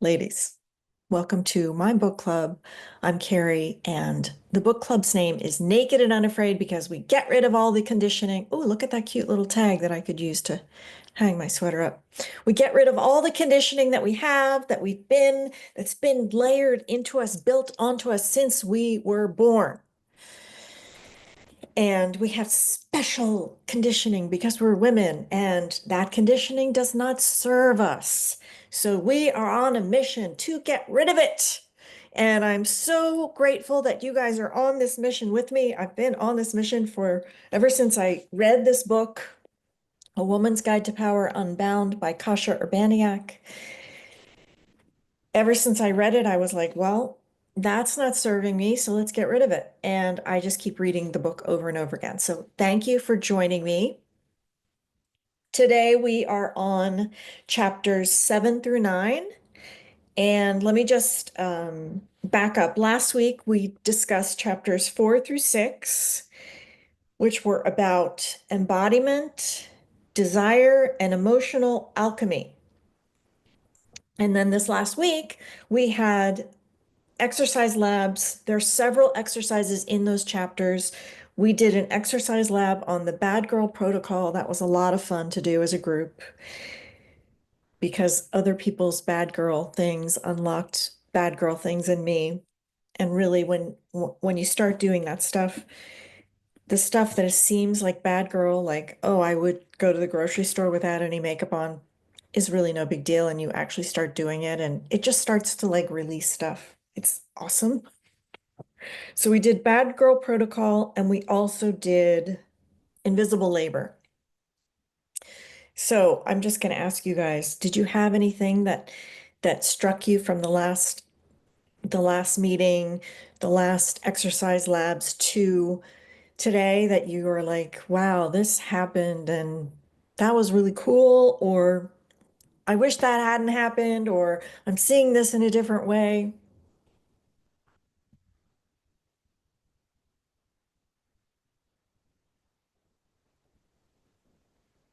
Ladies, welcome to my book club. I'm Carrie, and the book club's name is Naked and Unafraid because we get rid of all the conditioning. Oh, look at that cute little tag that I could use to hang my sweater up. We get rid of all the conditioning that we have, that's been layered into us, built onto us since we were born. And we have special conditioning because we're women, and that conditioning does not serve us. So we are on a mission to get rid of it. And I'm so grateful that you guys are on this mission with me. I've been on this mission for ever since I read this book, A Woman's Guide to Power Unbound by Kasia Urbaniak. Ever since I read it, I was like, well, that's not serving me, so let's get rid of it. And I just keep reading the book over and over again. So thank you for joining me. Today we are on chapters 7 through 9. And let me just back up. Last week we discussed chapters 4 through 6, which were about embodiment, desire, and emotional alchemy. And then this last week we had exercise labs. There are several exercises in those chapters. We did an exercise lab on the bad girl protocol. That was a lot of fun to do as a group because other people's bad girl things unlocked bad girl things in me. And really, when you start doing that stuff, the stuff that seems like bad girl, like, oh, I would go to the grocery store without any makeup on, is really no big deal. And you actually start doing it, and it just starts to like release stuff. It's awesome. So we did Bad Girl Protocol, and we also did Invisible Labor. So I'm just going to ask you guys, did you have anything that struck you from the last meeting, the last exercise labs to today that you were like, wow, this happened and that was really cool, or I wish that hadn't happened, or I'm seeing this in a different way?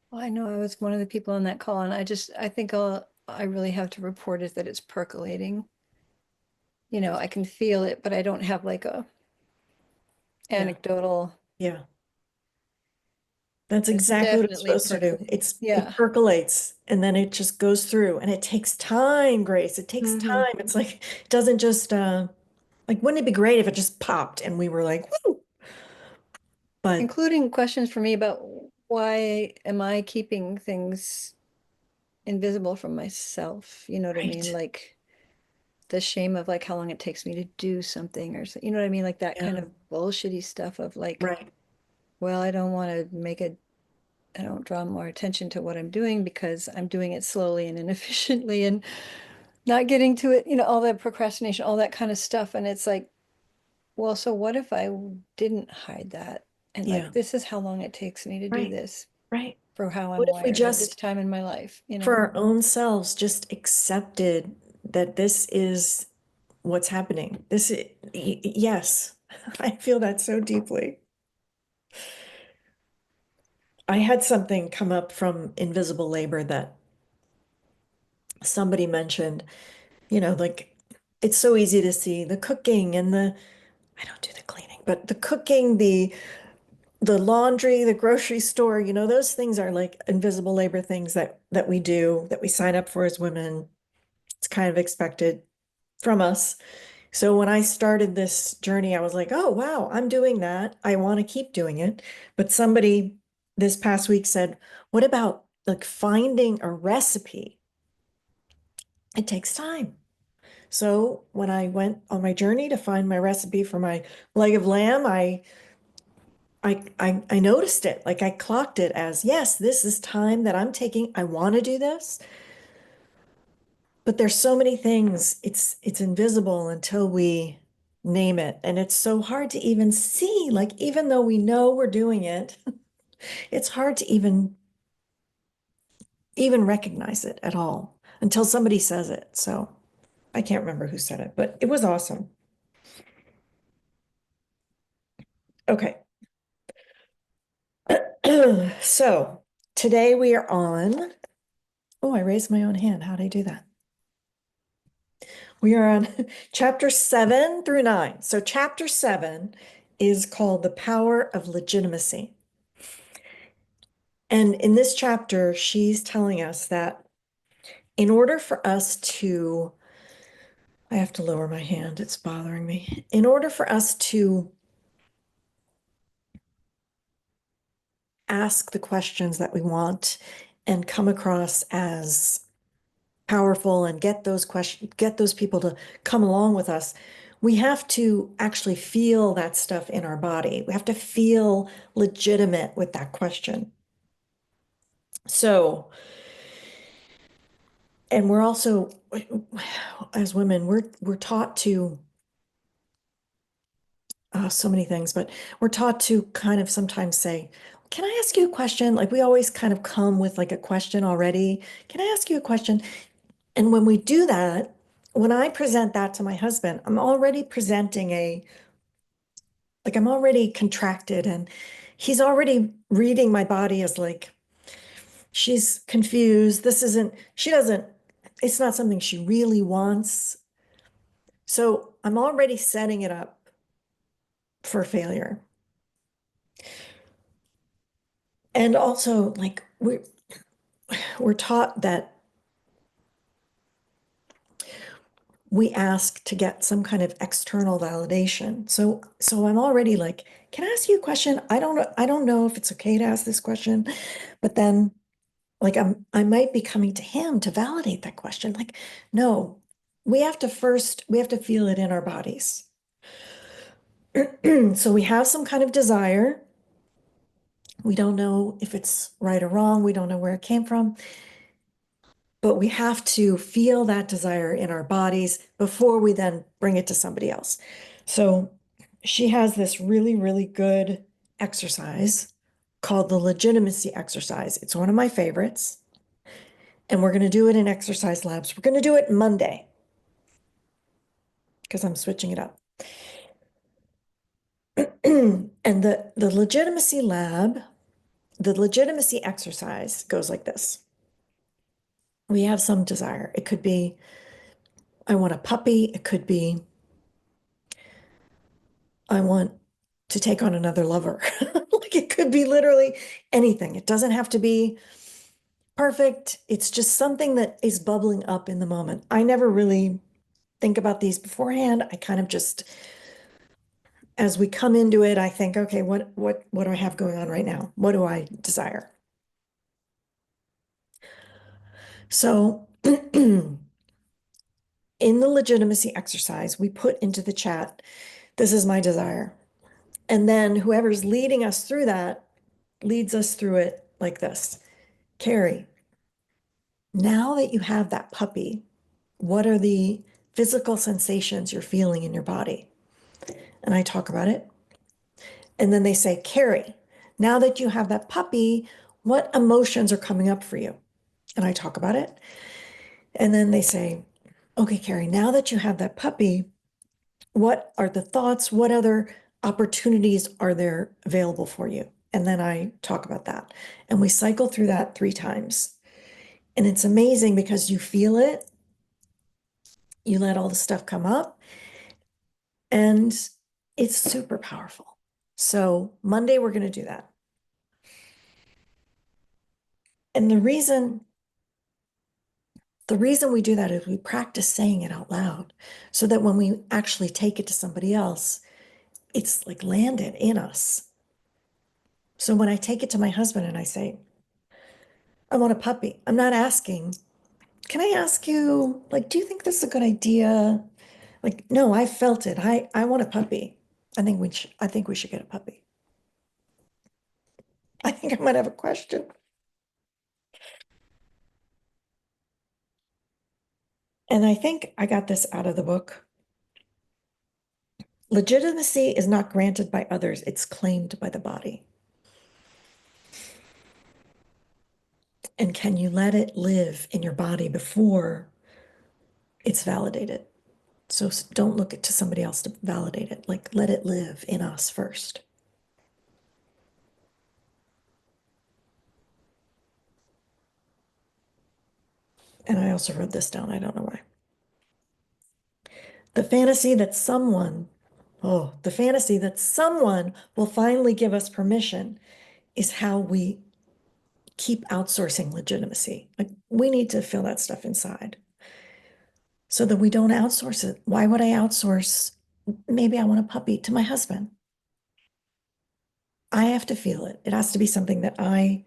Well, I know I was one of the people on that call, and I think all I really have to report is that it's percolating. I can feel it, but I don't have like a Yeah. anecdotal. Yeah. That's It's exactly what it's definitely supposed to do. percolating. It Yeah. percolates and then it just goes through, and it takes time, Grace. It takes Hmm. time. It's like it doesn't just like, wouldn't it be great if it just popped and we were like, woo? But Including questions for me about why am I keeping things invisible from myself? You know what I mean? right. Like the shame of like how long it takes me to do something or you know what I mean? Like that kind Yeah, of bullshitty stuff of like, right. well, I don't draw more attention to what I'm doing because I'm doing it slowly and inefficiently and not getting to it, all that procrastination, all that kind of stuff. And it's like, well, so what if I didn't hide that? And Yeah, like, this is how long it takes me to do right. this Right. for how I'm What if we wired at this just, time in my life? for our own selves, just accepted that this is what's happening? Yes, I feel that so deeply. I had something come up from invisible labor that somebody mentioned, like it's so easy to see the cooking and I don't do the cleaning, but the cooking, the laundry, the grocery store, those things are like invisible labor things that we do, that we sign up for as women. It's kind of expected from us. So when I started this journey, I was like, oh, wow, I'm doing that. I want to keep doing it. But somebody this past week said, what about like finding a recipe? It takes time. So when I went on my journey to find my recipe for my leg of lamb, I noticed it. Like I clocked it as, yes, this is time that I'm taking. I want to do this. But there's so many things. It's invisible until we name it. And it's so hard to even see. Like even though we know we're doing it, it's hard to even recognize it at all until somebody says it. So I can't remember who said it, but it was awesome. Okay. So today we are on, oh, I raised my own hand. How'd I do that? We are on chapter 7 through 9. So, chapter 7 is called The Power of Legitimacy. And in this chapter, she's telling us that in order for us to, I have to lower my hand, it's bothering me. In order for us to ask the questions that we want and come across as powerful and get those questions, get those people to come along with us, we have to actually feel that stuff in our body. We have to feel legitimate with that question. So, and we're also, as women, we're taught to so many things, but we're taught to kind of sometimes say, "Can I ask you a question?" Like we always kind of come with like a question already. Can I ask you a question? And when we do that, when I present that to my husband, I'm already presenting like I'm already contracted and he's already reading my body as like, she's confused. It's not something she really wants. So I'm already setting it up for failure. And also, like, we're taught that we ask to get some kind of external validation. So I'm already like, can I ask you a question? I don't know if it's okay to ask this question, but then like I might be coming to him to validate that question. Like, no, we have to feel it in our bodies. So we have some kind of desire. We don't know if it's right or wrong. We don't know where it came from. But we have to feel that desire in our bodies before we then bring it to somebody else. So she has this really, really good exercise called the legitimacy exercise. It's one of my favorites. And we're going to do it in exercise labs. We're going to do it Monday because I'm switching it up. And the legitimacy lab, the legitimacy exercise goes like this. We have some desire. It could be, I want a puppy. It could be, I want to take on another lover. Like it could be literally anything. It doesn't have to be perfect. It's just something that is bubbling up in the moment. I never really think about these beforehand. I kind of just, as we come into it, I think, okay, what do I have going on right now? What do I desire? So in the legitimacy exercise, we put into the chat, this is my desire. And then whoever's leading us through that leads us through it like this. Carrie, now that you have that puppy, what are the physical sensations you're feeling in your body? And I talk about it. And then they say, Carrie, now that you have that puppy, what emotions are coming up for you? And I talk about it. And then they say, okay, Carrie, now that you have that puppy, what are the thoughts? What other opportunities are there available for you? And then I talk about that. And we cycle through that 3 times. And it's amazing because you feel it, you let all the stuff come up, and it's super powerful. So Monday, we're going to do that. And the reason we do that is we practice saying it out loud so that when we actually take it to somebody else, it's like landed in us. So when I take it to my husband and I say, I want a puppy, I'm not asking, can I ask you, like, do you think this is a good idea? Like, no, I felt it. I want a puppy. I think we should get a puppy. I think I might have a question. And I think I got this out of the book. Legitimacy is not granted by others, it's claimed by the body. And can you let it live in your body before it's validated? So don't look to somebody else to validate it. Like let it live in us first. And I also wrote this down. I don't know why. The fantasy that someone, oh, the fantasy that someone will finally give us permission is how we keep outsourcing legitimacy. Like we need to feel that stuff inside so that we don't outsource it. Why would I outsource? Maybe I want a puppy to my husband. I have to feel it. It has to be something that I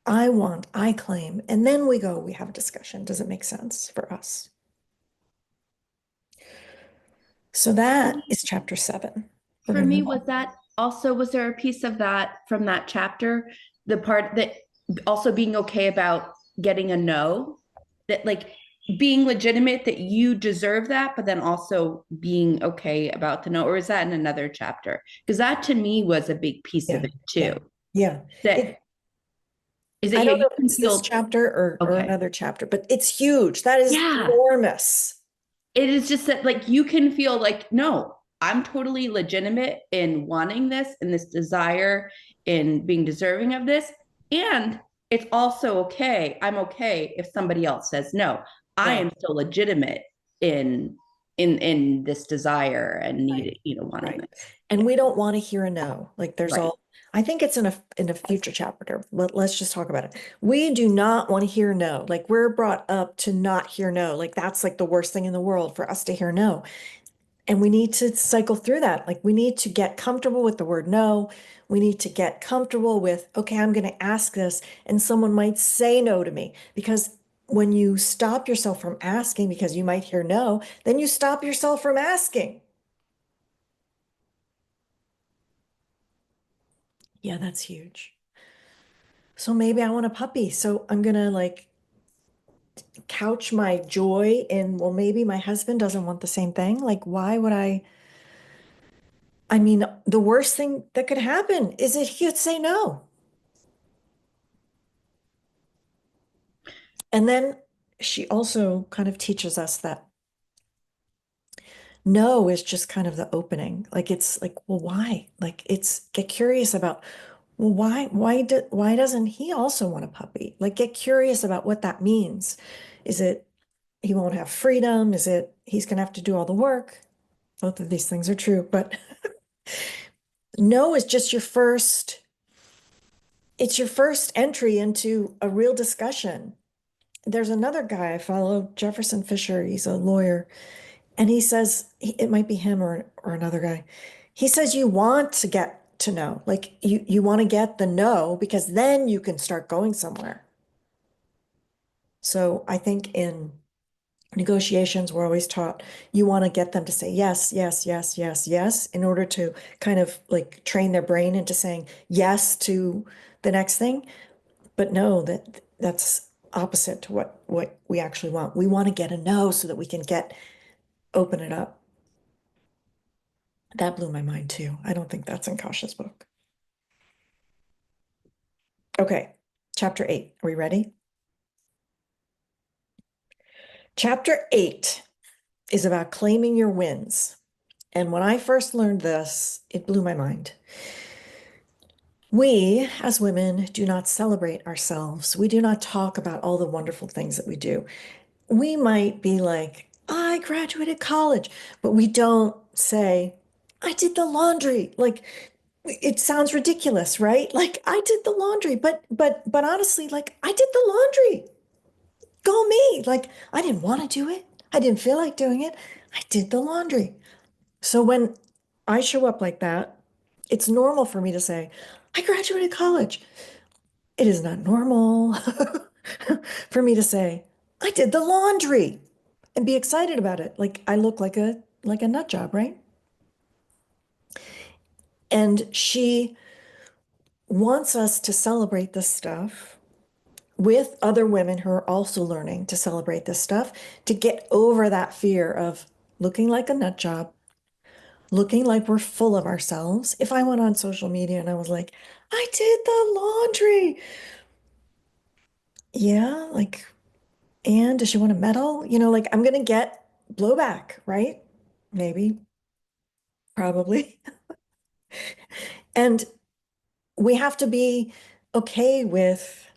want, I claim, and then we have a discussion. Does it make sense for us? So that is chapter 7. We're For going to me, move was on. that also, was there a piece of that from that chapter, the part that also being okay about getting a no, that like being legitimate that you deserve that, but then also being okay about the no, or is that in another chapter? Because that to me was a big piece of Yeah, it too. yeah, yeah. That It, is that I yeah, don't you know if can it's this feel chapter or okay. another chapter, but it's huge. That is Yeah. enormous. It is just that like you can feel like no, I'm totally legitimate in wanting this and this desire in being deserving of this, and it's also okay, I'm okay if somebody else says no. I Right, am still legitimate in in this desire and right, need, wanting right. this. And Yeah. we don't want to hear a no. Like there's Right. all, I think it's in a future chapter, but let's just talk about it. We do not want to hear no. Like we're brought up to not hear no. Like that's like the worst thing in the world for us to hear no. And we need to cycle through that. Like we need to get comfortable with the word no. We need to get comfortable with, okay, I'm going to ask this, and someone might say no to me. Because when you stop yourself from asking because you might hear no, then you stop yourself from asking. Yeah, that's huge. So maybe I want a puppy. So I'm going to like couch my joy in, well, maybe my husband doesn't want the same thing. Like, why would I? I mean, the worst thing that could happen is that he could say no. And then she also kind of teaches us that no is just kind of the opening. Like it's like, well, why? Like it's get curious about, well, why doesn't he also want a puppy? Like get curious about what that means. Is it he won't have freedom? Is it he's gonna have to do all the work? Both of these things are true, but no is just it's your first entry into a real discussion. There's another guy I follow, Jefferson Fisher. He's a lawyer. And he says, it might be him or another guy. He says you want to get to know, like you want to get the no because then you can start going somewhere. So I think in negotiations, we're always taught you want to get them to say yes, yes, yes, yes, yes, in order to kind of like train their brain into saying yes to the next thing. But no, that's opposite to what we actually want. We want to get a no so that we can open it up. That blew my mind too. I don't think that's in Kasha's book. Okay, chapter 8. Are we ready? Chapter 8 is about claiming your wins. And when I first learned this, it blew my mind. We, as women, do not celebrate ourselves. We do not talk about all the wonderful things that we do. We might be like, I graduated college, but we don't say, I did the laundry. Like, it sounds ridiculous, right? Like, I did the laundry, but honestly, like, I did the laundry. Go me. Like, I didn't want to do it. I didn't feel like doing it. I did the laundry. So when I show up like that, it's normal for me to say, I graduated college. It is not normal for me to say, I did the laundry and be excited about it. Like I look like a nut job, right? And she wants us to celebrate this stuff with other women who are also learning to celebrate this stuff to get over that fear of looking like a nut job, looking like we're full of ourselves. If I went on social media and I was like, I did the laundry. Yeah, like, and does she want a medal? You know, like I'm gonna get blowback, right? Maybe, probably. And we have to be okay with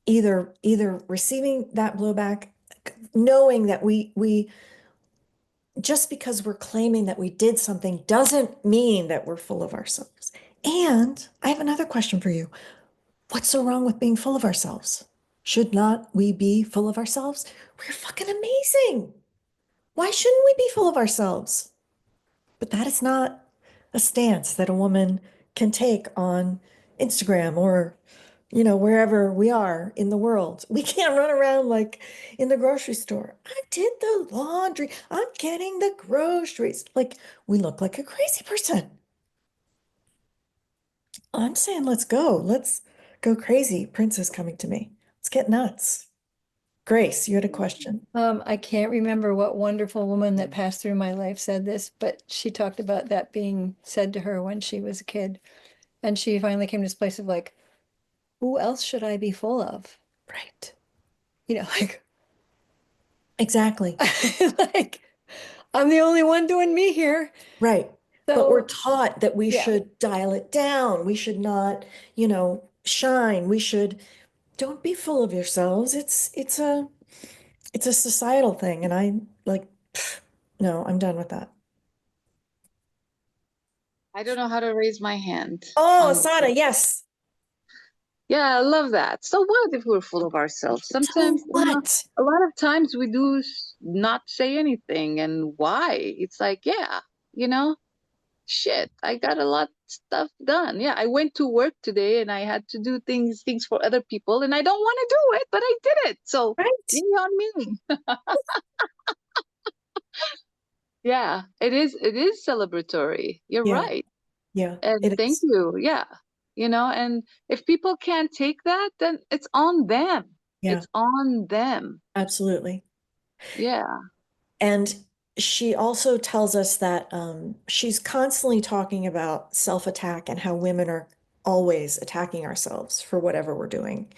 either receiving that blowback knowing that we just because we're claiming that we did something doesn't mean that we're full of ourselves. And I have another question for you. What's so wrong with being full of ourselves? Should not we be full of ourselves? We're fucking amazing. Why shouldn't we be full of ourselves? But that is not a stance that a woman can take on Instagram or, wherever we are in the world. We can't run around like in the grocery store. I did the laundry. I'm getting the groceries. Like we look like a crazy person. I'm saying let's go. Let's go crazy. Prince is coming to me. Let's get nuts. Grace, you had a question. I can't remember what wonderful woman that passed through my life said this, but she talked about that being said to her when she was a kid. And she finally came to this place of like, who else should I be full of? Right. Like, Exactly. like I'm the only one doing me here. Right. But we're So taught that we yeah, should dial it down. We should not, shine. We should don't be full of yourselves. It's a societal thing. And I like, pff, no, I'm done with that. I don't know how to raise my hand Oh, on Asana, yes. yeah, I love that. So what if we're full of ourselves? So Sometimes, what? a lot of times we do not say anything. And why? It's like, yeah, you know, shit, I got a lot of stuff done. Yeah, I went to work today and I had to do things for other people and I don't want to do it, but I did it. So Right. yay on me. Yeah, it is celebratory. You're Yeah. right. Yeah, And it thank is. you. Yeah. And if people can't take that, then it's on them. Yeah, It's on them. absolutely. Yeah. And she also tells us that she's constantly talking about self-attack and how women are always attacking ourselves for whatever we're doing.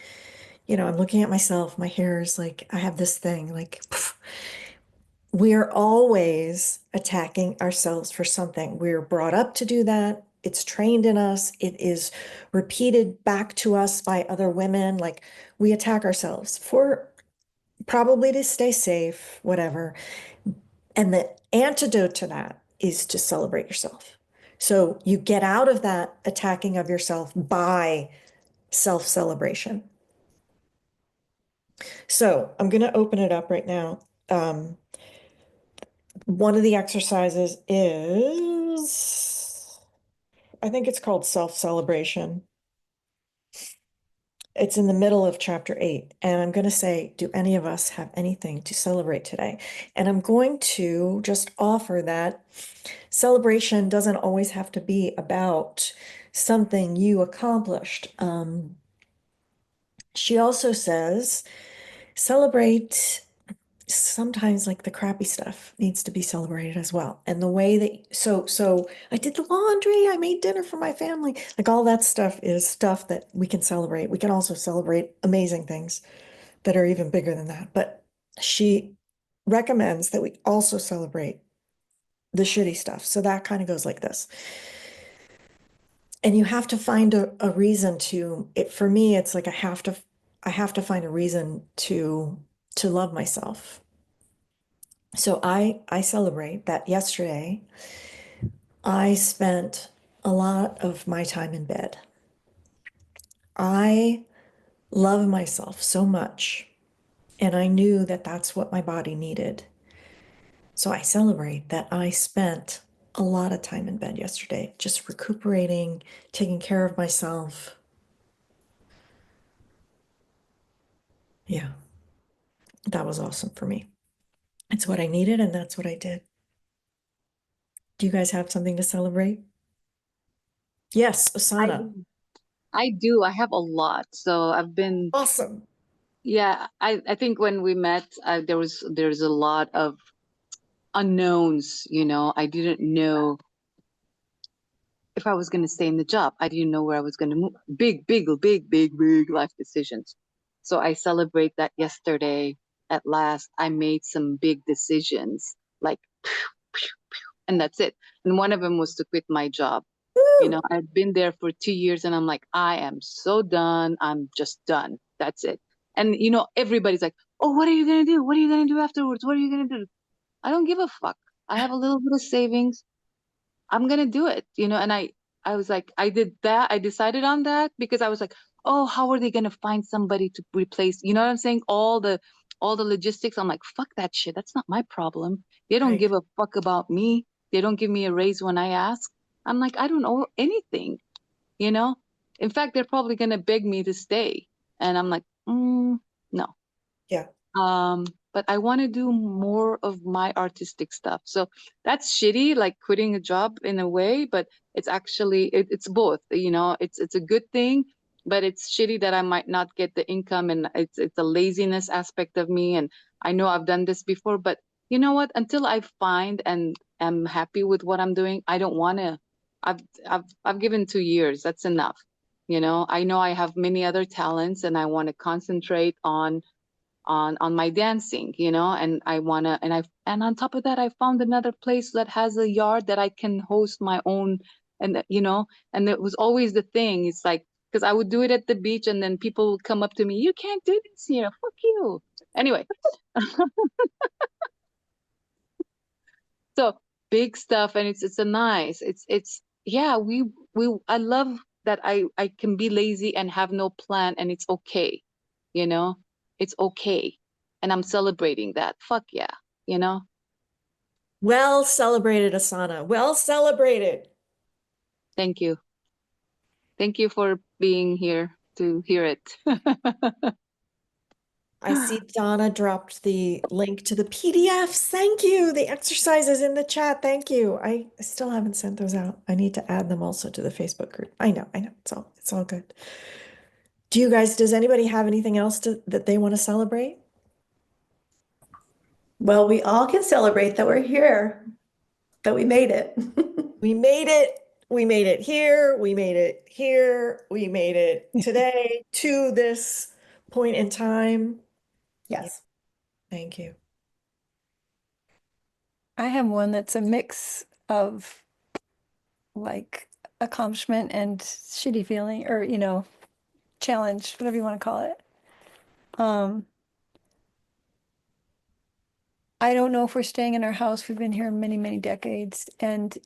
I'm looking at myself, my hair is like, I have this thing, like, pff, we're always attacking ourselves for something. We're brought up to do that. It's trained in us. It is repeated back to us by other women. Like we attack ourselves for probably to stay safe, whatever. And the antidote to that is to celebrate yourself. So you get out of that attacking of yourself by self-celebration. So I'm going to open it up right now. One of the exercises is, I think it's called self-celebration. It's in the middle of chapter 8. And I'm going to say, do any of us have anything to celebrate today? And I'm going to just offer that celebration doesn't always have to be about something you accomplished. She also says, celebrate sometimes like the crappy stuff needs to be celebrated as well. And the way that so I did the laundry, I made dinner for my family. Like all that stuff is stuff that we can celebrate. We can also celebrate amazing things that are even bigger than that. But she recommends that we also celebrate the shitty stuff. So that kind of goes like this. And you have to find a reason to it. For me, it's like I have to find a reason to love myself. So I celebrate that yesterday I spent a lot of my time in bed. I love myself so much, and I knew that that's what my body needed. So I celebrate that I spent a lot of time in bed yesterday, just recuperating, taking care of myself. Yeah, that was awesome for me. It's what I needed, and that's what I did. Do you guys have something to celebrate? Yes, I Asana. I do. I have a lot. So I've been, Awesome. yeah, I think when we met, there's a lot of unknowns. I didn't know if I was going to stay in the job. I didn't know where I was going to move. Big, big, big, big, big life decisions. So I celebrate that yesterday. At last, I made some big decisions, like, and that's it. And one of them was to quit my job. Woo! I've been there for 2 years and I'm like, I am so done. I'm just done. That's it. And everybody's like, Oh, what are you gonna do? What are you gonna do afterwards? What are you gonna do? I don't give a fuck. I have a little bit of savings. I'm gonna do it, and I was like, I did that. I decided on that because I was like, oh, how are they gonna find somebody to replace? You know what I'm saying? All the logistics. I'm like, fuck that shit. That's not my problem. They don't Right. give a fuck about me. They don't give me a raise when I ask. I'm like, I don't owe anything, you know? In fact, they're probably gonna beg me to stay. And I'm like, no. Yeah. But I want to do more of my artistic stuff. So that's shitty, like quitting a job in a way, but it's actually it's both, it's a good thing, but it's shitty that I might not get the income, and it's a laziness aspect of me. And I know I've done this before, but you know what? Until I find and am happy with what I'm doing, I don't want to. I've given 2 years. That's enough. I know I have many other talents, and I want to concentrate on my dancing, and I wanna and on top of that, I found another place that has a yard that I can host my own. And it was always the thing. It's like, because I would do it at the beach, and then people would come up to me, you can't do this here, fuck you. Anyway, so big stuff, and it's a nice, it's yeah, we I love that I can be lazy and have no plan, and it's okay, you know it's okay, and I'm celebrating that. Fuck yeah, you know Well celebrated, Asana. Well celebrated. thank you. Thank you for being here to hear it. I see Donna dropped the link to the PDFs. Thank you. The exercises in the chat. Thank you. I still haven't sent those out. I need to add them also to the Facebook group. I know. It's all good. Does anybody have anything else that they want to celebrate? Well, we all can celebrate that we're here, that we made it. We made it. We made it here. We made it here. We made it today to this point in time. Yes. Thank you. I have one that's a mix of like accomplishment and shitty feeling, or challenge, whatever you want to call it. I don't know if we're staying in our house. We've been here many, many decades, and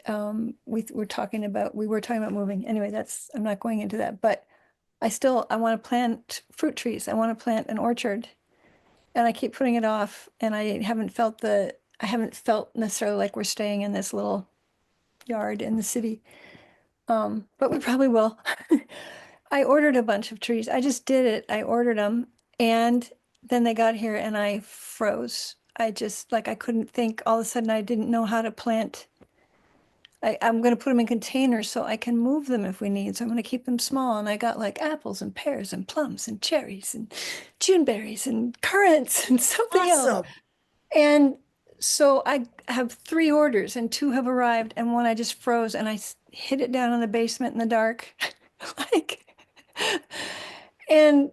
we were talking about moving. Anyway, I'm not going into that, but I want to plant fruit trees. I want to plant an orchard, and I keep putting it off, and I haven't felt necessarily like we're staying in this little yard in the city. But we probably will. I ordered a bunch of trees. I just did it. I ordered them, and then they got here and I froze. I just I couldn't think. All of a sudden, I didn't know how to plant. I'm going to put them in containers so I can move them if we need. So I'm going to keep them small. And I got like apples and pears and plums and cherries and June berries and currants and something else. Awesome. And so I have 3 orders, and 2 have arrived, and one I just froze, and I hid it down in the basement in the dark, like, and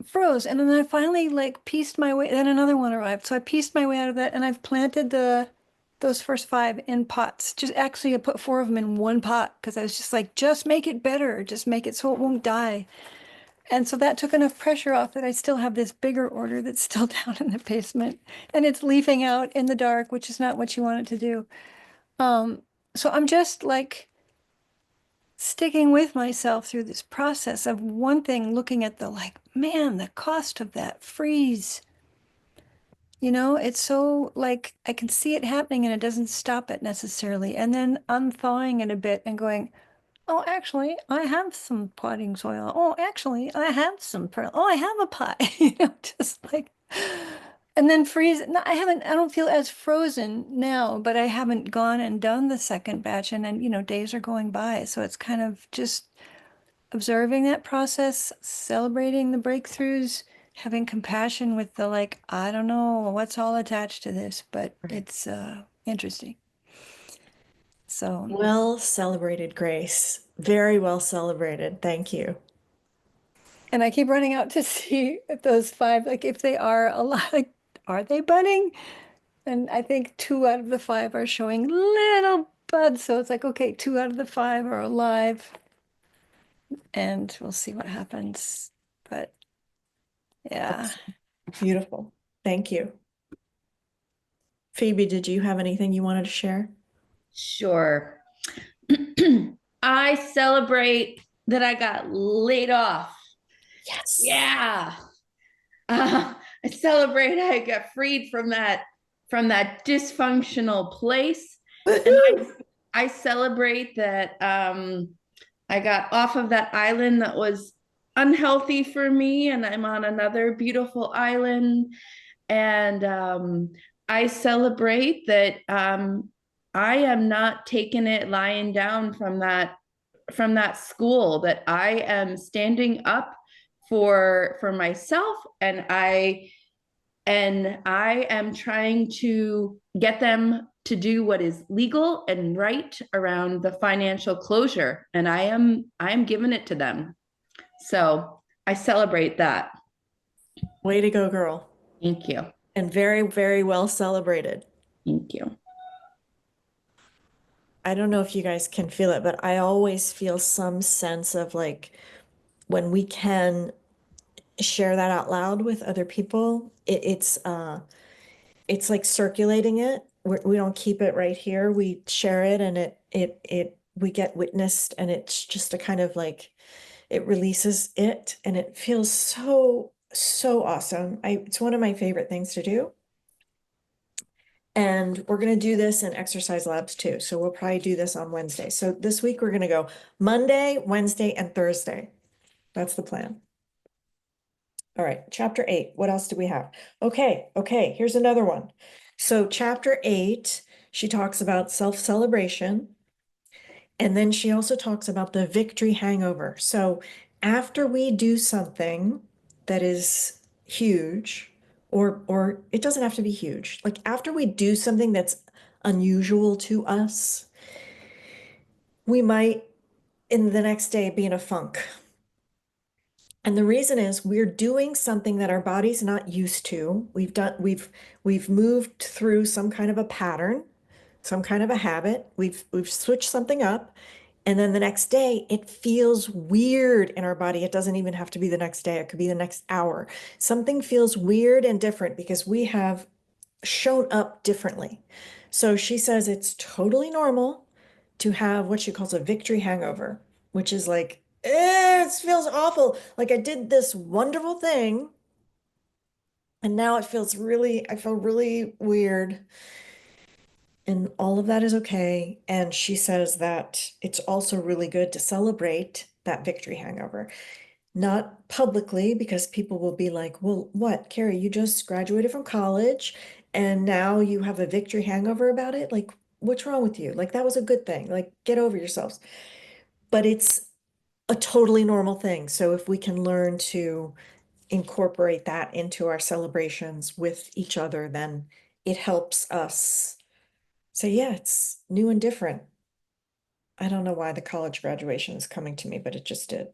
froze. And then I finally pieced my way. Then another one arrived, so I pieced my way out of that, and I've planted those first 5 in pots. Just actually, I put 4 of them in one pot because I was just like, just make it better, just make it so it won't die. And so that took enough pressure off that I still have this bigger order that's still down in the basement, and it's leafing out in the dark, which is not what you want it to do. So I'm just sticking with myself through this process of one thing, looking at man, the cost of that freeze. It's so I can see it happening and it doesn't stop it necessarily. And then unthawing it a bit and going, oh, actually, I have some potting soil. Oh, actually, I have some pearl. Oh, I have a pot. Just and then freeze. No, I don't feel as frozen now, but I haven't gone and done the second batch. And then, days are going by. So it's kind of just observing that process, celebrating the breakthroughs, having compassion with the I don't know what's all attached to this, but Right. it's interesting. So. Well celebrated, Grace. Very well celebrated. Thank you. And I keep running out to see if those 5, if they are alive, are they budding? And I think 2 out of the 5 are showing little buds. So it's okay, 2 out of the 5 are alive. And we'll see what happens. But yeah. Awesome. Beautiful. Thank you. Phoebe, did you have anything you wanted to share? Sure. I celebrate that I got laid off. Yes. Yeah. I celebrate I got freed from that dysfunctional place. And Woohoo! I celebrate that I got off of that island that was unhealthy for me, and I'm on another beautiful island. And I celebrate that I am not taking it lying down from that school, that I am standing up for myself, and I am trying to get them to do what is legal and right around the financial closure, and I am giving it to them. So I celebrate that. Way to go, girl. Thank you. And very, very well celebrated. Thank you. I don't know if you guys can feel it, but I always feel some sense of like when we can share that out loud with other people, it's like circulating it. We don't keep it right here. We share it and we get witnessed, and it's just a kind of like it releases it, and it feels so, so awesome. It's one of my favorite things to do. And we're going to do this in exercise labs too. So we'll probably do this on Wednesday. So this week we're going to go Monday, Wednesday, and Thursday. That's the plan. All right, chapter 8. What else do we have? Okay, here's another one. So chapter 8, she talks about self-celebration. And then she also talks about the victory hangover. So after we do something that is huge, or it doesn't have to be huge, like after we do something that's unusual to us, we might in the next day be in a funk. And the reason is we're doing something that our body's not used to. We've moved through some kind of a pattern, some kind of a habit. We've switched something up. And then the next day, it feels weird in our body. It doesn't even have to be the next day. It could be the next hour. Something feels weird and different because we have shown up differently. So she says it's totally normal to have what she calls a victory hangover, which is like, it feels awful. Like I did this wonderful thing, and now I feel really weird. And all of that is okay. And she says that it's also really good to celebrate that victory hangover. Not publicly, because people will be like, well, what, Carrie, you just graduated from college and now you have a victory hangover about it? Like, what's wrong with you? Like, that was a good thing. Like, get over yourselves. But it's a totally normal thing. So if we can learn to incorporate that into our celebrations with each other, then it helps us say, yeah, it's new and different. I don't know why the college graduation is coming to me, but it just did.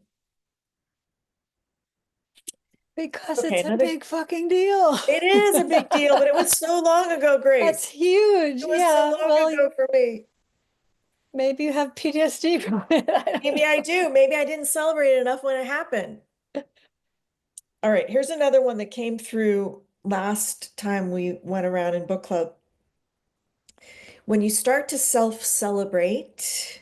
Because Okay, it's a big fucking deal. it is a big deal, but it was so long ago, Grace. That's huge. It was Yeah. so long Well, ago for me. maybe you have PTSD from it. Maybe I do. Maybe I didn't celebrate it enough when it happened. All right, here's another one that came through last time we went around in book club. When you start to self-celebrate,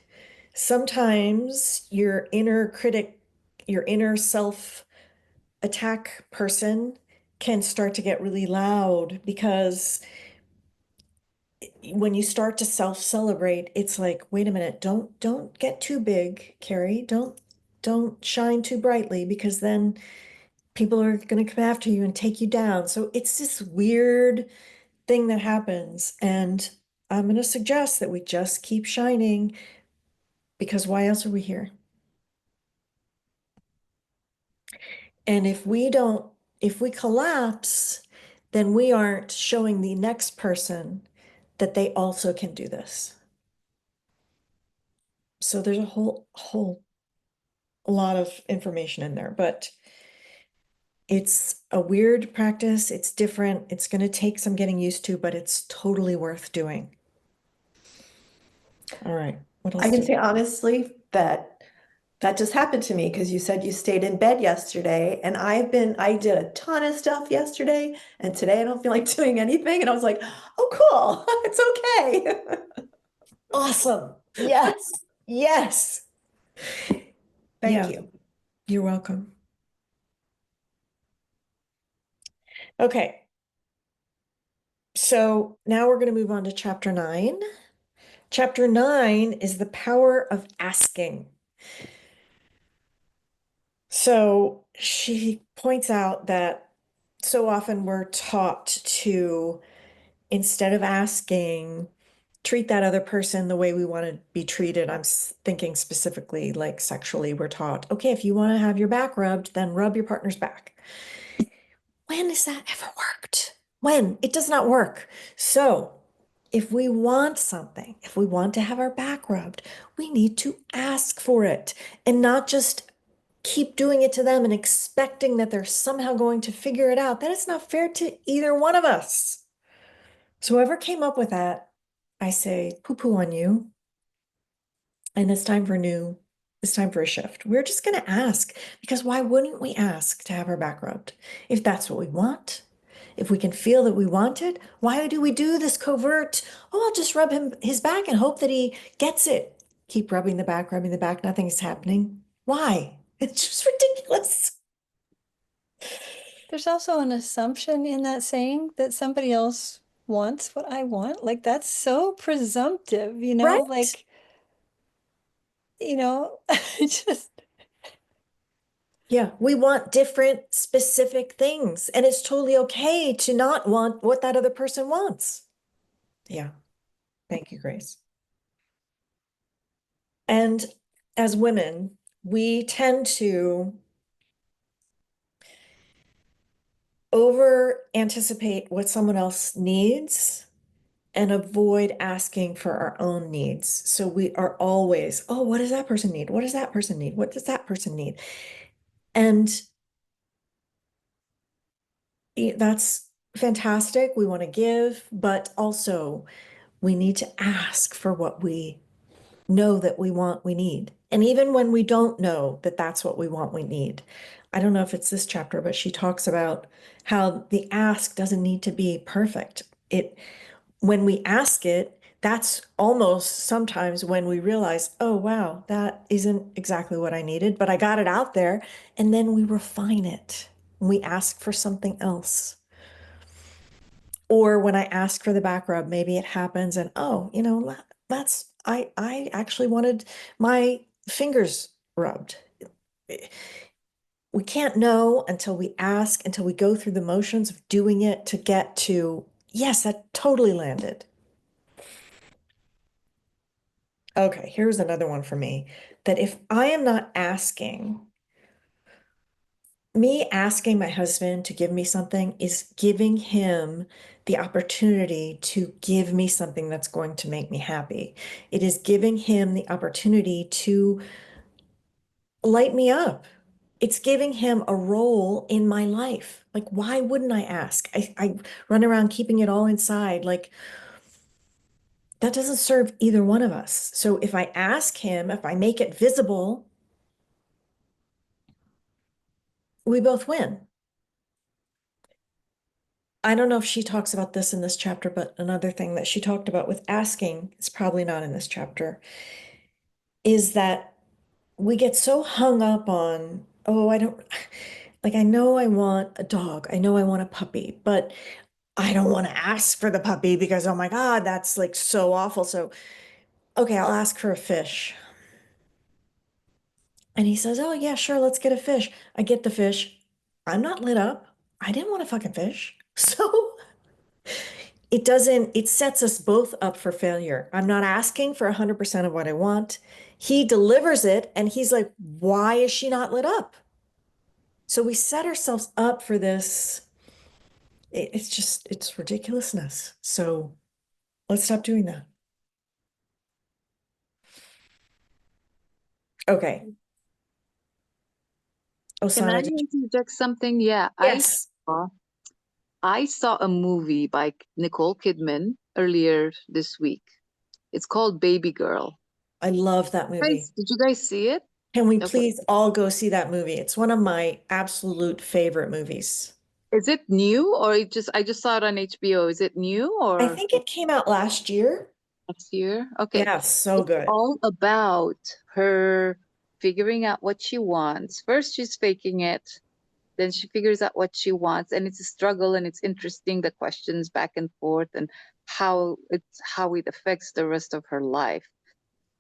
sometimes your inner critic, your inner self-attack person can start to get really loud, because when you start to self-celebrate, it's like, wait a minute, don't get too big, Carrie. Don't shine too brightly, because then people are going to come after you and take you down. So it's this weird thing that happens. And I'm going to suggest that we just keep shining, because why else are we here? And if we collapse, then we aren't showing the next person that they also can do this. So there's a whole lot of information in there, but it's a weird practice. It's different. It's going to take some getting used to, but it's totally worth doing. All right. What else? I can say honestly that That just happened to me because you said you stayed in bed yesterday, and I did a ton of stuff yesterday, and today I don't feel like doing anything. And I was like, oh, cool. It's okay. Awesome. Yes. Yes. Thank Yeah, you. you're welcome. Okay. So now we're going to move on to chapter 9. Chapter 9 is the power of asking. So she points out that so often we're taught to, instead of asking, treat that other person the way we want to be treated. I'm thinking specifically like sexually, we're taught, okay, if you want to have your back rubbed, then rub your partner's back. When has that ever worked? When? It does not work. So if we want something, if we want to have our back rubbed, we need to ask for it and not just keep doing it to them and expecting that they're somehow going to figure it out. That is not fair to either one of us. So whoever came up with that, I say poo-poo on you. And it's time for it's time for a shift. We're just going to ask, because why wouldn't we ask to have our back rubbed? If that's what we want, if we can feel that we want it, why do we do this covert? Oh, I'll just rub his back and hope that he gets it. Keep rubbing the back, nothing is happening. Why? It's just ridiculous. There's also an assumption in that saying that somebody else wants what I want. Like that's so presumptive, you know, Right? like, you know, just Yeah, we want different specific things, and it's totally okay to not want what that other person wants. Yeah. Thank you, Grace. And as women, we tend to over anticipate what someone else needs and avoid asking for our own needs. So we are always, oh, what does that person need? What does that person need? What does that person need? And that's fantastic. We want to give, but also we need to ask for what we know that we want, we need. And even when we don't know that that's what we want, we need. I don't know if it's this chapter, but she talks about how the ask doesn't need to be perfect. When we ask it, that's almost sometimes when we realize, oh, wow, that isn't exactly what I needed, but I got it out there. And then we refine it. We ask for something else. Or when I ask for the back rub, maybe it happens and, oh, I actually wanted my fingers rubbed. We can't know until we ask, until we go through the motions of doing it to get to, yes, that totally landed. Okay, here's another one for me, that if I am not asking, me asking my husband to give me something is giving him the opportunity to give me something that's going to make me happy. It is giving him the opportunity to light me up. It's giving him a role in my life. Like, why wouldn't I ask? I run around keeping it all inside. Like, that doesn't serve either one of us. So if I ask him, if I make it visible, we both win. I don't know if she talks about this in this chapter, but another thing that she talked about with asking, it's probably not in this chapter, is that we get so hung up on, oh, I don't, like, I know I want a dog. I know I want a puppy, but I don't want to ask for the puppy because, oh my God, that's like so awful. So, okay, I'll ask for a fish. And he says, oh, yeah, sure, let's get a fish. I get the fish. I'm not lit up. I didn't want a fucking fish. So it sets us both up for failure. I'm not asking for 100% of what I want. He delivers it and he's like, why is she not lit up? So we set ourselves up for this. It's ridiculousness. So let's stop doing that. Okay. Can I Osana, interject something? Yeah, yes, I saw a movie by Nicole Kidman earlier this week. It's called Baby Girl. I love that movie. Did you guys see it? Can we Okay. please all go see that movie? It's one of my absolute favorite movies. Is it new or I just saw it on HBO. Is it new I or think it came out last year. next year? Okay. Yeah, so It's good. all about her figuring out what she wants. First, she's faking it. Then she figures out what she wants, and it's a struggle, and it's interesting, the questions back and forth, and how it affects the rest of her life.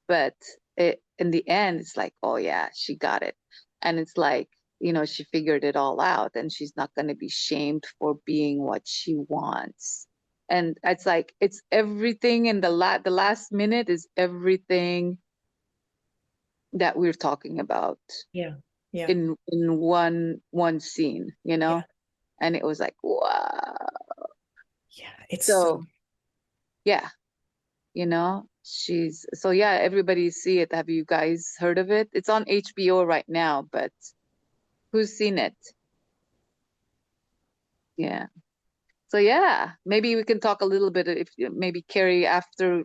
But in the end, it's like, oh yeah, she got it. And it's like, she figured it all out, and she's not going to be shamed for being what she wants. And it's like, it's everything in the last minute is everything that we're talking about Yeah. Yeah. in one scene, Yeah. and it was like, wow. Yeah. It's so So yeah, yeah, everybody see it. Have you guys heard of it? It's on HBO right now, but who's seen it? Yeah. So yeah, maybe we can talk a little bit if maybe Carrie after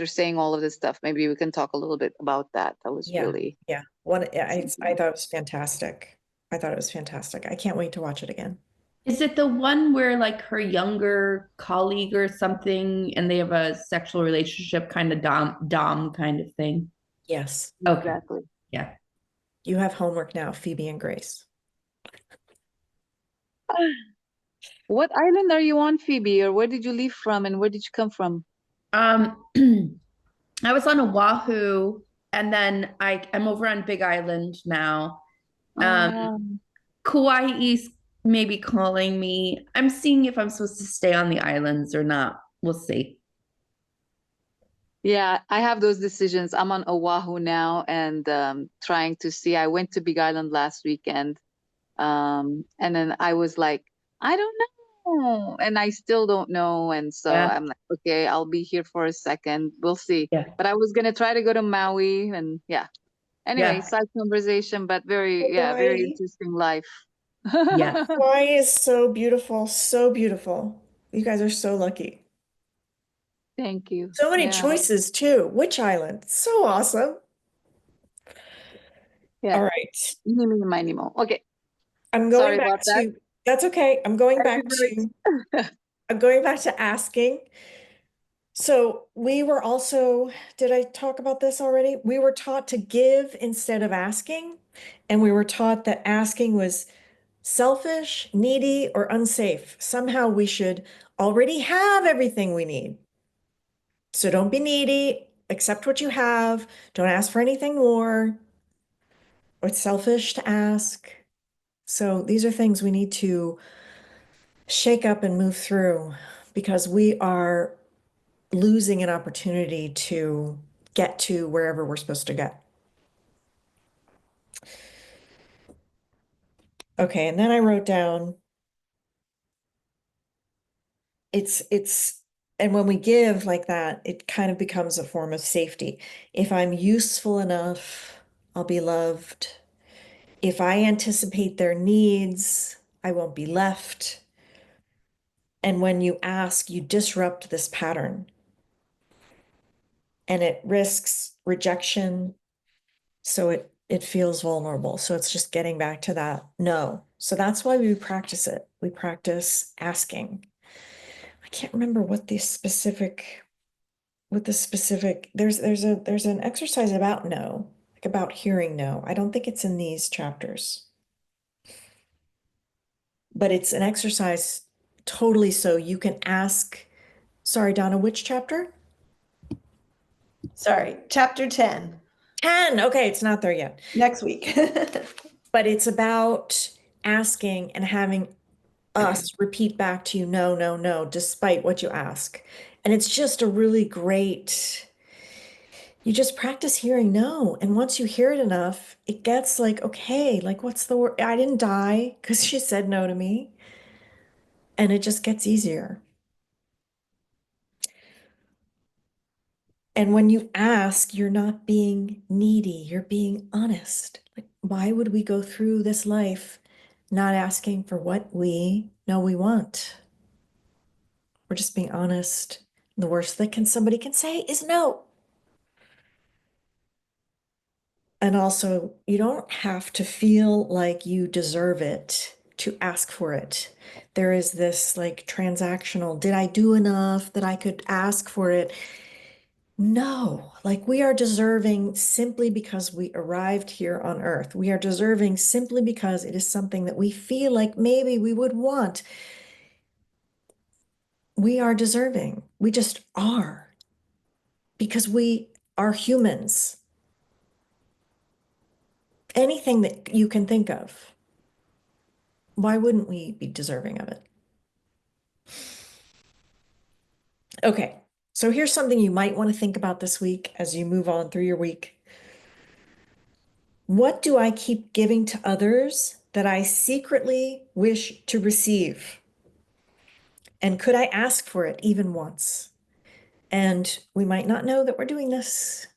saying all of this stuff, maybe we can talk a little bit about that. That was yeah. really Yeah. I thought it was fantastic. I thought it was fantastic. I can't wait to watch it again. Is it the one where like her younger colleague or something and they have a sexual relationship kind of dom kind of thing? Yes. Okay. exactly. Yeah. You have homework now, Phoebe and Grace. What island are you on, Phoebe? Or where did you leave from and where did you come from? Um I was on Oahu and then I'm over on Big Island now. Oh, Um wow. Kauai's maybe calling me. I'm seeing if I'm supposed to stay on the islands or not. We'll see. Yeah, I have those decisions. I'm on Oahu now and trying to see. I went to Big Island last weekend. And then I was like, I don't know. And I still don't know. And so Yeah. I'm like, okay, I'll be here for a second. We'll see. Yeah. But I was gonna try to go to Maui and yeah. Anyway, Yeah. side conversation, but very Hawaii. interesting life. Yeah. Hawaii is so beautiful, so beautiful. You guys are so lucky. Thank you. So many Yeah. choices too. Which island? So awesome. All Yeah. right. Eeny, meeny, miny, moe. Okay. I'm Sorry going back about that. to, that's okay. Everybody. I'm going back to asking. So we were also, did I talk about this already? We were taught to give instead of asking, and we were taught that asking was selfish, needy, or unsafe. Somehow we should already have everything we need. So don't be needy, accept what you have, don't ask for anything more. Or it's selfish to ask. So these are things we need to shake up and move through because we are losing an opportunity to get to wherever we're supposed to get. Okay, and then I wrote down it's and when we give like that, it kind of becomes a form of safety. If I'm useful enough, I'll be loved. If I anticipate their needs, I won't be left. And when you ask, you disrupt this pattern and it risks rejection. So it feels vulnerable. So it's just getting back to that no. So that's why we practice it. We practice asking. I can't remember there's an exercise about no, like about hearing no. I don't think it's in these chapters. But it's an exercise totally so you can ask. Sorry, Donna, which chapter? Sorry, chapter 10, 10. Okay, it's not there yet. next week. But it's about asking and having us repeat back to you, no, no, no, despite what you ask. And it's just a really great, you just practice hearing no. And once you hear it enough, it gets like, okay, like what's the word? I didn't die because she said no to me. And it just gets easier. And when you ask, you're not being needy, you're being honest. Like, why would we go through this life not asking for what we know we want? We're just being honest. The worst that somebody can say is no. And also, you don't have to feel like you deserve it to ask for it. There is this like transactional, did I do enough that I could ask for it? No, like we are deserving simply because we arrived here on earth. We are deserving simply because it is something that we feel like maybe we would want. We are deserving. We just are because we are humans. Anything that you can think of, why wouldn't we be deserving of it? Okay, so here's something you might want to think about this week as you move on through your week. What do I keep giving to others that I secretly wish to receive? And could I ask for it even once? And we might not know that we're doing this.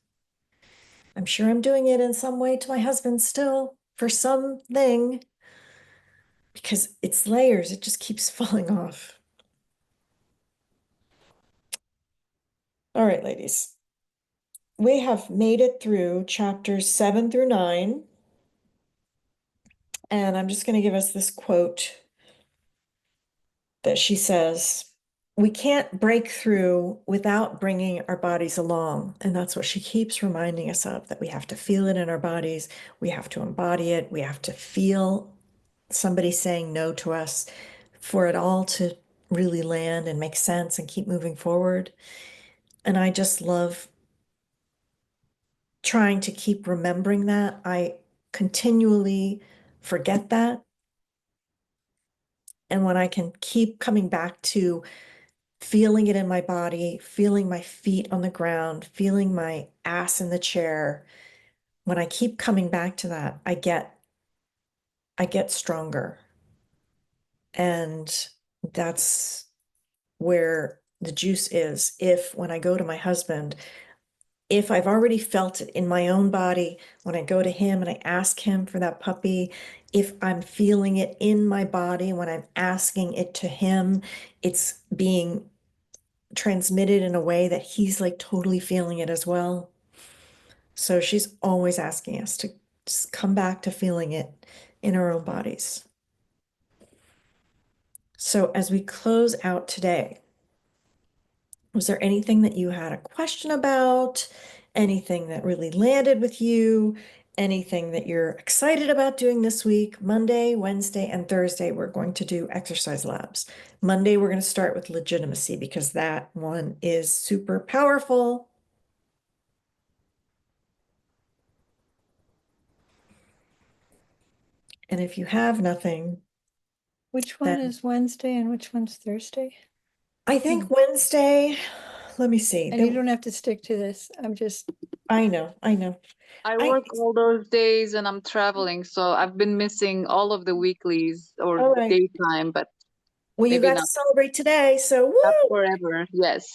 I'm sure I'm doing it in some way to my husband still for something because it's layers, it just keeps falling off. All right, ladies. We have made it through chapters 7 through 9. And I'm just going to give us this quote that she says, we can't break through without bringing our bodies along. And that's what she keeps reminding us of, that we have to feel it in our bodies. We have to embody it. We have to feel somebody saying no to us for it all to really land and make sense and keep moving forward. And I just love trying to keep remembering that. I continually forget that. And when I can keep coming back to feeling it in my body, feeling my feet on the ground, feeling my ass in the chair, when I keep coming back to that, I get stronger. And that's where the juice is. If when I go to my husband, if I've already felt it in my own body, when I go to him and I ask him for that puppy, if I'm feeling it in my body, when I'm asking it to him, it's being transmitted in a way that he's like totally feeling it as well. So she's always asking us to just come back to feeling it in our own bodies. So as we close out today, was there anything that you had a question about? Anything that really landed with you? Anything that you're excited about doing this week? Monday, Wednesday, and Thursday, we're going to do exercise labs. Monday, we're going to start with legitimacy because that one is super powerful. And if you have nothing, Which one then is Wednesday and which one's Thursday? I think Wednesday, let me see. And you don't have to stick to this. I'm just, I know, I know. I work all those days and I'm traveling, so I've been missing all of the weeklies or All right. daytime, but Well, you maybe got to not. celebrate today, so Not woo! forever. Yes.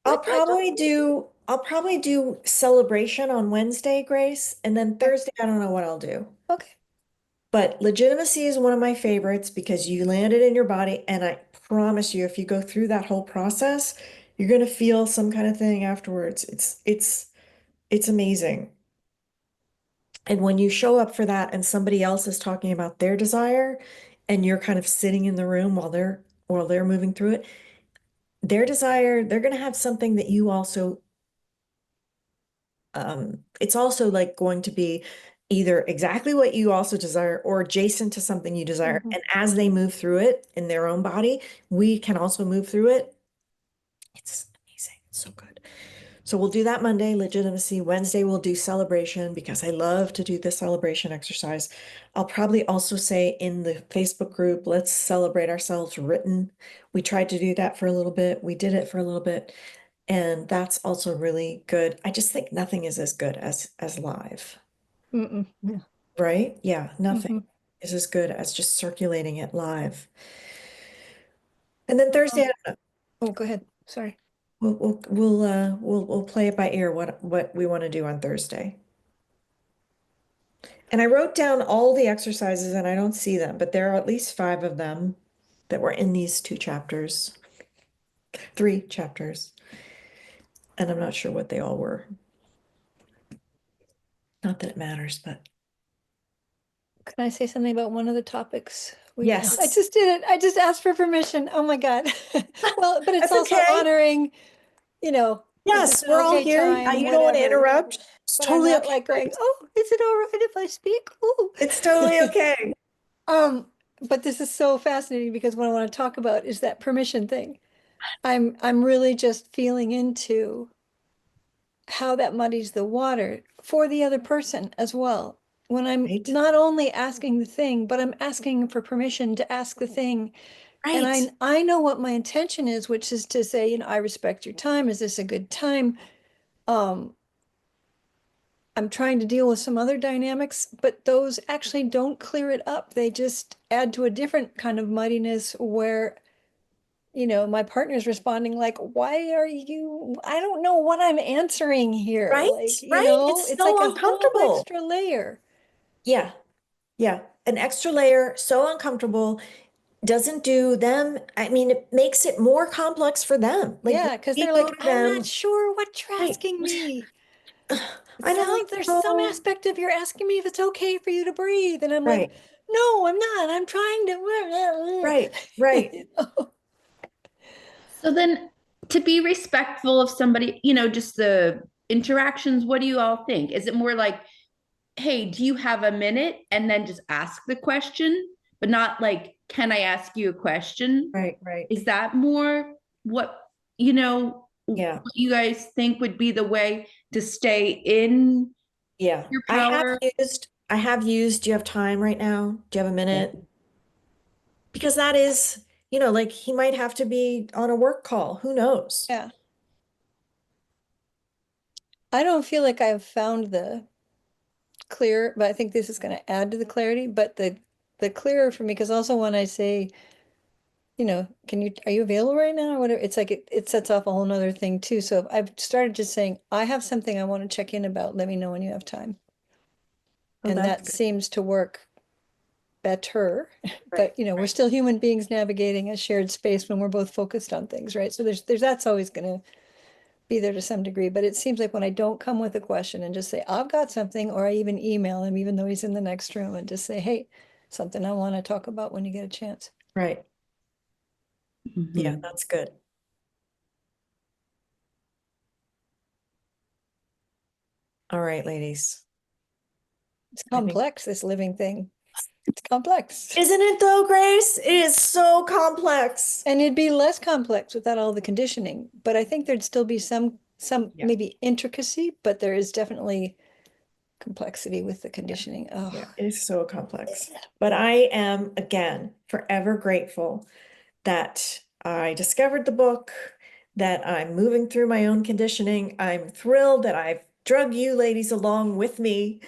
I'll probably do celebration on Wednesday, Grace, and then Thursday, I don't know what I'll do. okay. But legitimacy is one of my favorites because you land it in your body, and I promise you, if you go through that whole process, you're gonna feel some kind of thing afterwards. It's amazing. And when you show up for that and somebody else is talking about their desire and you're kind of sitting in the room while they're moving through it, their desire, they're going to have something that you also it's also like going to be either exactly what you also desire or adjacent to something you desire. Mhm. And as they move through it in their own body, we can also move through it. It's amazing. It's so good. So we'll do that Monday, legitimacy. Wednesday, we'll do celebration because I love to do the celebration exercise. I'll probably also say in the Facebook group, let's celebrate ourselves written. We tried to do that for a little bit. We did it for a little bit. And that's also really good. I just think nothing is as good as live, Yeah. right? Yeah, nothing Mhm. is as good as just circulating it live. And then Thursday, Oh, go ahead. Sorry. we'll play it by ear what we want to do on Thursday. And I wrote down all the exercises and I don't see them, but there are at least 5 of them that were in these 2 chapters, 3 chapters. And I'm not sure what they all were. Not that it matters, but Can I say something about one of the topics? I yes. just did it. I just asked for permission. Oh my God. Well, but it's That's also okay. honoring, is Yes, this an we're all okay here. time, You don't want to whatever. interrupt. It's But I'm totally not okay. like going, oh, is it all right if I speak? Ooh. It's totally okay. Um, but this is so fascinating because what I want to talk about is that permission thing. I'm really just feeling into how that muddies the water for the other person as well. When I'm Right. not only asking the thing, but I'm asking for permission to ask the thing. And Right. I know what my intention is, which is to say, I respect your time. Is this a good time? Um, I'm trying to deal with some other dynamics, but those actually don't clear it up. They just add to a different kind of muddiness where, my partner's responding like, why are you, I don't know what I'm answering here. Right. Like, Right. It's it's like so a whole uncomfortable. extra layer. Yeah. Yeah. An extra layer, so uncomfortable, doesn't do them. I mean, it makes it more complex for them. Like Yeah, because we they're go like, to I'm not them. sure what you're Right. asking me. It I sounds there's some know. aspect of you're asking me if it's okay for you to breathe. And I'm like, Right. no, I'm not. I'm trying to. Right. Right. You know? So then to be respectful of somebody, just the interactions, what do you all think? Is it more like, hey, do you have a minute? And then just ask the question, but not like, can I ask you a question? Right. Right. Is that more what, what Yeah. you guys think would be the way to stay in Yeah. your power? I have used, do you have time right now? Do you have a minute? Because that is, like he might have to be on a work call. Who knows? Yeah. I don't feel like I've found the clear, but I think this is going to add to the clarity. But the clearer for me, because also when I say, are you available right now or whatever, it's like it sets off a whole nother thing too. So I've started just saying, I have something I want to check in about. Let me know when you have time. Oh, And that's that good. seems to work better. Right. But we're Right. still human beings navigating a shared space when we're both focused on things, right? So there's that's always gonna be there to some degree. But it seems like when I don't come with a question and just say, I've got something, or I even email him, even though he's in the next room, and just say, hey, something I want to talk about when you get a chance. Right. Yeah, Mhm. that's good. All right, ladies. It's I think, complex, this living thing. It's complex. isn't it though, Grace? It is so complex. And it'd be less complex without all the conditioning. But I think there'd still be some Yeah. maybe intricacy, but there is definitely complexity with the conditioning. Yeah, Oh, it is so complex. But I am, again, forever grateful that I discovered the book, that I'm moving through my own conditioning. I'm thrilled that I've drug you ladies along with me.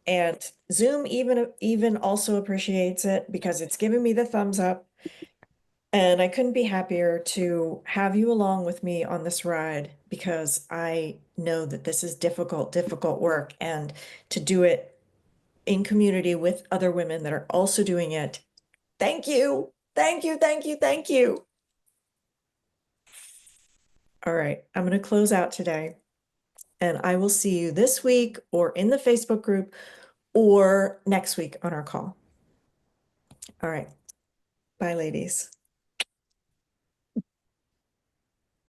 And Zoom even also appreciates it because it's giving me the thumbs up. And I couldn't be happier to have you along with me on this ride because I know that this is difficult, difficult work. And to do it in community with other women that are also doing it. Thank you. Thank you. Thank you. Thank you. All right. I'm going to close out today and I will see you this week or in the Facebook group or next week on our call. All right. Bye, ladies.